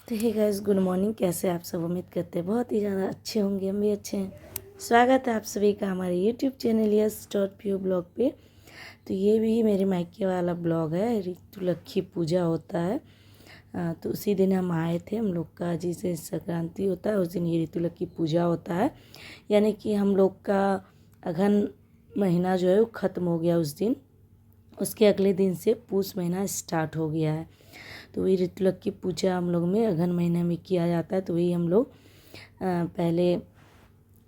तो hey guys, good morning. कैसे आप सब? उम्मीद करते हैं बहुत ही ज़्यादा अच्छे होंगे। हम भी अच्छे हैं। स्वागत है आप सभी का हमारे यूट्यूब चैनल यस.प्यू ब्लॉग पे। तो ये भी मेरे मायके वाला ब्लॉग है। ऋतुलक्खी पूजा होता है। तो उसी दिन हम आए थे। हम लोग का जिसे संक्रांति होता है उस दिन ये ऋतुलक्खी पूजा होता है। यानी कि हम लोग का अगहन महीना जो है वो ख़त्म हो गया उस दिन। उसके अगले दिन से पूस महीना स्टार्ट हो गया है। तो वही ऋतुलक्खी पूजा हम लोग में अगहन महीने में किया जाता है। तो वही हम लोग पहले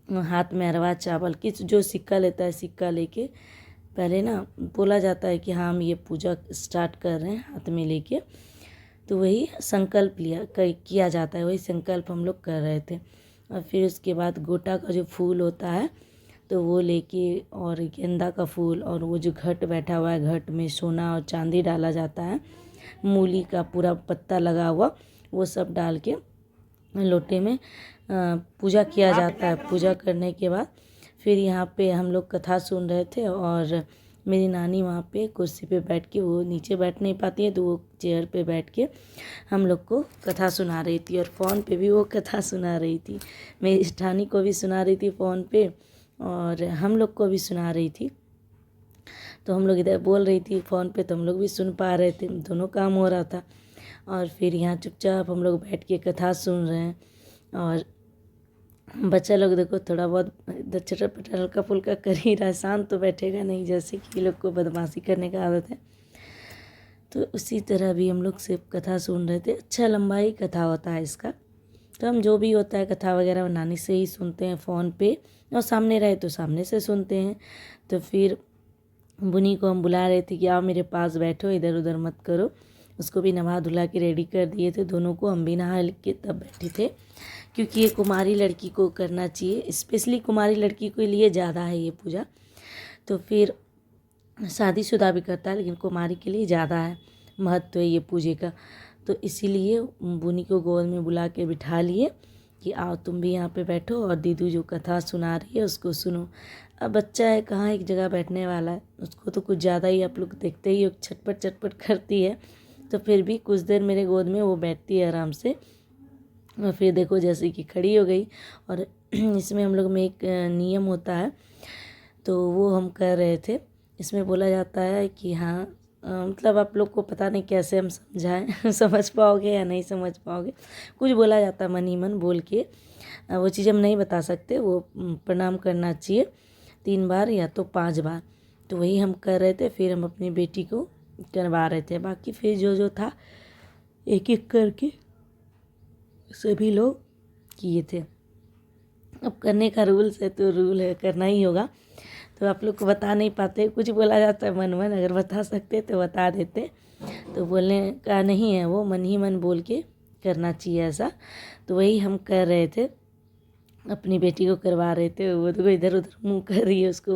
हाथ में अरवा चावल की जो सिक्का लेता है, सिक्का लेके पहले ना बोला जाता है कि हाँ हम ये पूजा स्टार्ट कर रहे हैं हाथ में लेके। तो वही संकल्प किया जाता है। वही संकल्प हम लोग कर रहे थे। और फिर उसके बाद गोटा का जो फूल होता है तो वो लेके, और गेंदा का फूल, और वो जो घट बैठा हुआ है घट में सोना और चांदी डाला जाता है, मूली का पूरा पत्ता लगा हुआ, वो सब डाल के लोटे में पूजा किया जाता है। पूजा करने के बाद फिर यहाँ पे हम लोग कथा सुन रहे थे। और मेरी नानी वहाँ पे कुर्सी पे बैठ के, वो नीचे बैठ नहीं पाती है तो वो चेयर पे बैठ के हम लोग को कथा सुना रही थी। और फ़ोन पे भी वो कथा सुना रही थी। मेरी जेठानी को भी सुना रही थी फ़ोन पे, और हम लोग को भी सुना रही थी। तो हम लोग इधर बोल रही थी फ़ोन पे, तो हम लोग भी सुन पा रहे थे। दोनों काम हो रहा था। और फिर यहाँ चुपचाप हम लोग बैठ के कथा सुन रहे हैं। और बच्चा लोग देखो थोड़ा बहुत चटर पटर हल्का फुल्का कर ही रहा है। शांत तो बैठेगा नहीं, जैसे कि ये लोग को बदमाशी करने का आदत है। तो उसी तरह भी हम लोग सिर्फ कथा सुन रहे थे। अच्छा लंबा ही कथा होता है इसका। तो हम जो भी होता है कथा वगैरह नानी से ही सुनते हैं फ़ोन पे, और सामने रहे तो सामने से सुनते हैं। तो फिर बुनी को हम बुला रहे थे कि आओ मेरे पास बैठो, इधर उधर मत करो। उसको भी नहा धुला के रेडी कर दिए थे दोनों को। हम भी नहा के तब बैठे थे, क्योंकि ये कुमारी लड़की को करना चाहिए। स्पेशली कुमारी लड़की के लिए ज़्यादा है ये पूजा। तो फिर शादीशुदा भी करता है, लेकिन कुमारी के लिए ज़्यादा है महत्व है ये पूजे का। तो इसीलिए बुनी को गोद में बुला के बिठा लिए कि आओ तुम भी यहाँ पे बैठो, और दीदू जो कथा सुना रही है उसको सुनो। अब बच्चा है, कहाँ एक जगह बैठने वाला है। उसको तो कुछ ज़्यादा ही आप लोग देखते ही हो, छटपट छटपट करती है। तो फिर भी कुछ देर मेरे गोद में वो बैठती है आराम से। और फिर देखो जैसे कि खड़ी हो गई। और इसमें हम लोग में एक नियम होता है, तो वो हम कर रहे थे। इसमें बोला जाता है कि हाँ मतलब आप लोग को पता नहीं कैसे हम समझाएं समझ पाओगे या नहीं समझ पाओगे। कुछ बोला जाता है मन ही मन बोल के, वो चीज़ हम नहीं बता सकते। वो प्रणाम करना चाहिए 3 बार या तो 5 बार। तो वही हम कर रहे थे। फिर हम अपनी बेटी को करवा रहे थे। बाकी फिर जो जो था एक एक करके सभी लोग किए थे। अब करने का रूल्स है तो रूल है, करना ही होगा। तो आप लोग को बता नहीं पाते, कुछ बोला जाता है मन मन, अगर बता सकते तो बता देते। तो बोलने का नहीं है, वो मन ही मन बोल के करना चाहिए ऐसा। तो वही हम कर रहे थे, अपनी बेटी को करवा रहे थे। वो तो इधर उधर मुँह कर रही है। उसको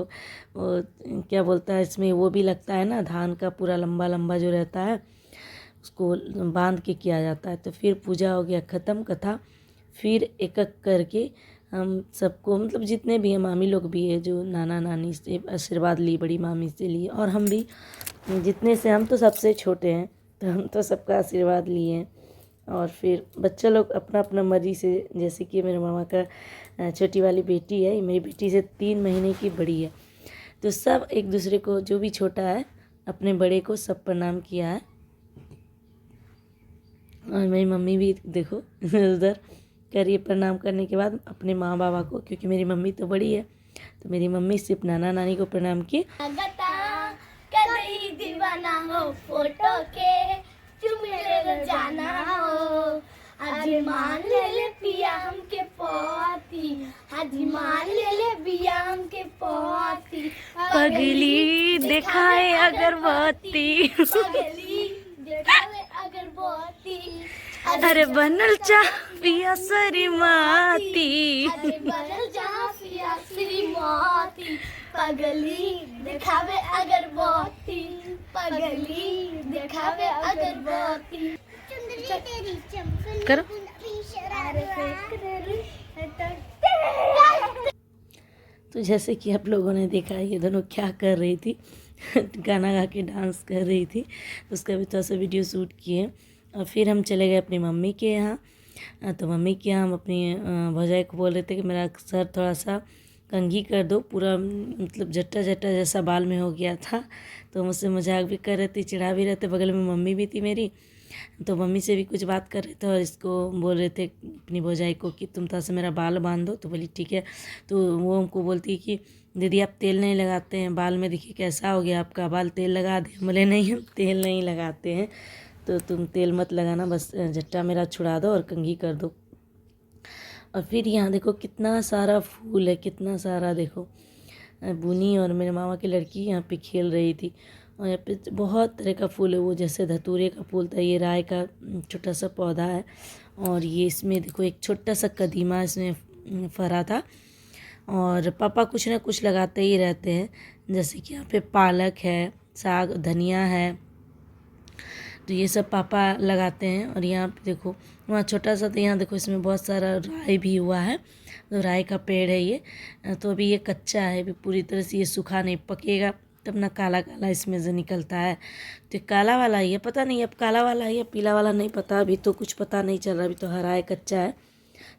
वो क्या बोलता है, इसमें वो भी लगता है ना, धान का पूरा लंबा लंबा जो रहता है उसको बांध के किया जाता है। तो फिर पूजा हो गया ख़त्म कथा। फिर एक एक करके हम सबको, मतलब जितने भी हैं, मामी लोग भी है जो नाना नानी से आशीर्वाद ली, बड़ी मामी से लिए, और हम भी जितने से, हम तो सबसे छोटे हैं तो हम तो सबका आशीर्वाद लिए हैं। और फिर बच्चे लोग अपना अपना मर्जी से, जैसे कि मेरे मामा का छोटी वाली बेटी है, मेरी बेटी से 3 महीने की बड़ी है। तो सब एक दूसरे को, जो भी छोटा है अपने बड़े को सब प्रणाम किया है। और मेरी मम्मी भी देखो उधर करिए, प्रणाम करने के बाद अपने माँ बाबा को, क्योंकि मेरी मम्मी तो बड़ी है। तो मेरी मम्मी सिर्फ नाना नानी को प्रणाम की। कदई दीवाना हो फोटो के, तुम मेरे जाना हो। आज मान ले पिया हमके पोती, आज मान ले पिया हमके पोती। पगली दिखाए अगरबत्ती, पगली दिखाए अगरबत्ती। अरे बनल चा पिया सरी माती, अरे बनल जहाँ पिया श्रीमती। पगली दिखावे अगरबत्ती, पगली दिखावे अगरबत्ती। करो। तो जैसे कि आप लोगों ने देखा, ये दोनों क्या कर रही थी गाना गा के डांस कर रही थी। तो उसका भी थोड़ा सा वीडियो शूट किए। और फिर हम चले गए अपनी मम्मी के यहाँ। तो मम्मी के यहाँ हम अपनी भौजाई को बोल रहे थे कि मेरा सर थोड़ा सा कंघी कर दो, पूरा मतलब जट्टा जट्टा जैसा बाल में हो गया था। तो मुझसे मजाक भी कर रहे थे, चिढ़ा भी रहे थे। बगल में मम्मी भी थी मेरी, तो मम्मी से भी कुछ बात कर रहे थे और इसको बोल रहे थे अपनी भौजाई को कि तुम थोड़ा सा मेरा बाल बांध दो। तो बोली ठीक है। तो वो हमको बोलती कि दीदी आप तेल नहीं लगाते हैं बाल में, देखिए कैसा हो गया आपका बाल, तेल लगा दे। बोले नहीं हम तेल नहीं लगाते हैं, तो तुम तेल मत लगाना, बस जट्टा मेरा छुड़ा दो और कंघी कर दो। और फिर यहाँ देखो कितना सारा फूल है, कितना सारा देखो। बुनी और मेरे मामा की लड़की यहाँ पे खेल रही थी। और यहाँ पे बहुत तरह का फूल है, वो जैसे धतूरे का फूल था, ये राय का छोटा सा पौधा है। और ये इसमें देखो एक छोटा सा कदीमा इसमें फरा था। और पापा कुछ ना कुछ लगाते ही रहते हैं, जैसे कि यहाँ पे पालक है, साग, धनिया है, तो ये सब पापा लगाते हैं। और यहाँ पे देखो वहाँ छोटा सा, तो यहाँ देखो इसमें बहुत सारा राई भी हुआ है, तो राई का पेड़ है ये। तो अभी ये कच्चा है, अभी पूरी तरह से ये सूखा नहीं, पकेगा तब ना काला काला इसमें से निकलता है। तो काला वाला ही है, पता नहीं अब काला वाला है या पीला वाला नहीं पता, अभी तो कुछ पता नहीं चल रहा, अभी तो हरा है, कच्चा है,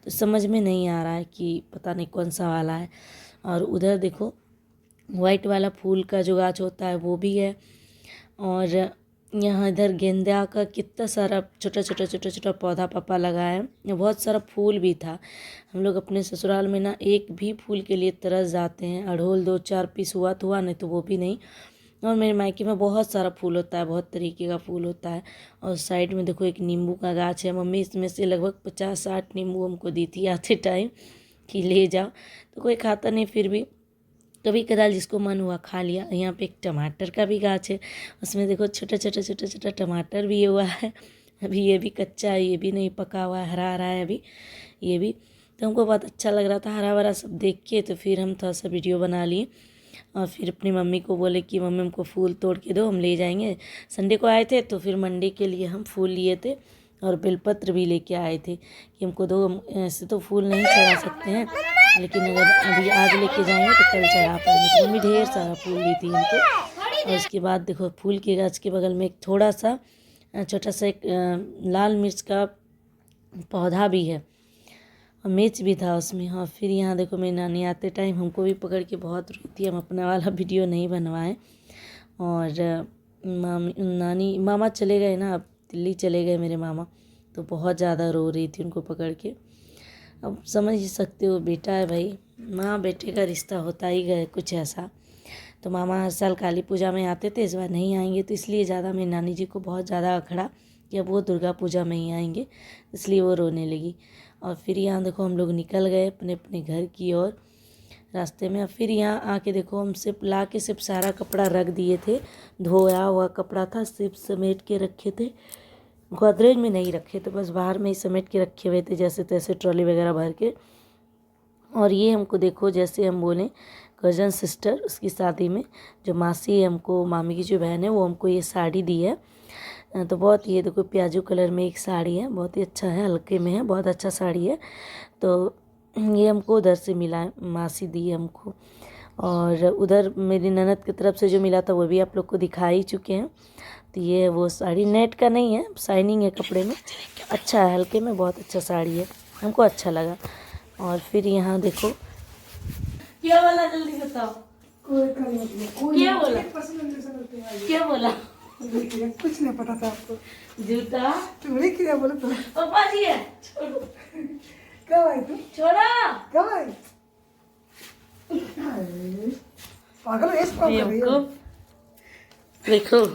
तो समझ में नहीं आ रहा है कि पता नहीं कौन सा वाला है। और उधर देखो वाइट वाला फूल का जो गाछ होता है वो भी है। और यहाँ इधर गेंदा का कितना सारा छोटा छोटा पौधा पापा लगाया है, बहुत सारा फूल भी था। हम लोग अपने ससुराल में ना एक भी फूल के लिए तरस जाते हैं, अड़हुल 2-4 पीस हुआ तो हुआ, नहीं तो वो भी नहीं। और मेरे मायके में बहुत सारा फूल होता है, बहुत तरीके का फूल होता है। और साइड में देखो एक नींबू का गाछ है, मम्मी इसमें से लगभग 50-60 नींबू हमको दी थी आते टाइम कि ले जाओ, तो कोई खाता नहीं, फिर भी कभी कदाल जिसको मन हुआ खा लिया। यहाँ पे एक टमाटर का भी गाछ है, उसमें देखो छोटा छोटा टमाटर भी हुआ है। अभी ये भी कच्चा है, ये भी नहीं पका हुआ है, हरा हरा है अभी ये भी। तो हमको बहुत अच्छा लग रहा था हरा भरा सब देख के, तो फिर हम थोड़ा सा वीडियो बना लिए। और फिर अपनी मम्मी को बोले कि मम्मी हमको फूल तोड़ के दो, हम ले जाएंगे। संडे को आए थे तो फिर मंडे के लिए हम फूल लिए थे और बेलपत्र भी लेके आए थे कि हमको दो। ऐसे तो फूल नहीं चढ़ा सकते हैं, लेकिन अगर अभी आज लेके जाएंगे तो कल चढ़ा पाएंगे। तो मम्मी ढेर सारा फूल ली थी हमको। और उसके बाद देखो फूल के गाछ के बगल में एक थोड़ा सा छोटा सा एक लाल मिर्च का पौधा भी है और मिर्च भी था उसमें। और फिर यहाँ देखो मेरी नानी आते टाइम हमको भी पकड़ के बहुत रोई थी, हम अपना वाला वीडियो नहीं बनवाएं। और मामा चले गए ना, अब दिल्ली चले गए मेरे मामा, तो बहुत ज़्यादा रो रही थी उनको पकड़ के। अब समझ ही सकते हो, बेटा है भाई, माँ बेटे का रिश्ता होता ही गया कुछ ऐसा। तो मामा हर साल काली पूजा में आते थे, इस बार नहीं आएंगे, तो इसलिए ज़्यादा मेरी नानी जी को बहुत ज़्यादा अखड़ा कि अब वो दुर्गा पूजा में ही आएंगे, इसलिए वो रोने लगी। और फिर यहाँ देखो हम लोग निकल गए अपने अपने घर की ओर रास्ते में। और फिर यहाँ आके देखो हम सिर्फ ला के सिर्फ सारा कपड़ा रख दिए थे, धोया हुआ कपड़ा था, सिर्फ समेट के रखे थे, गोदरेज में नहीं रखे थे, बस बाहर में ही समेट के रखे हुए थे जैसे तैसे ट्रॉली वगैरह भर के। और ये हमको देखो जैसे हम बोलें कज़न सिस्टर, उसकी शादी में जो मासी है हमको, मामी की जो बहन है, वो हमको ये साड़ी दी है। तो बहुत ये देखो प्याजू कलर में एक साड़ी है, बहुत ही अच्छा है, हल्के में है, बहुत अच्छा साड़ी है। तो ये हमको उधर से मिला है, मासी दी है हमको। और उधर मेरी ननद की तरफ से जो मिला था वो भी आप लोग को दिखा ही चुके हैं। तो ये वो साड़ी नेट का नहीं है, शाइनिंग है कपड़े में, अच्छा है, हल्के में, बहुत अच्छा साड़ी है, हमको अच्छा लगा। और फिर यहाँ देखो क्या बोला, जल्दी बताओ, क्या बोला, क्या बोला, कुछ नहीं पता था आपको, जूता तुम्हें क्या बोला था? पापा जी है, छोड़ो, कब आई तुम? छोड़ा, कब आई? पागल हो, ऐसे काम कर रही हो? देखो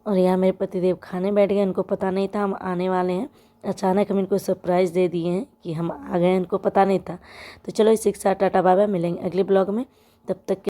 और यहाँ मेरे पतिदेव खाने बैठ गए, इनको पता नहीं था हम आने वाले हैं, अचानक हम इनको सरप्राइज़ दे दिए हैं कि हम आ गए, इनको पता नहीं था। तो चलो इसी के साथ टाटा बाय बाय, मिलेंगे अगले ब्लॉग में, तब तक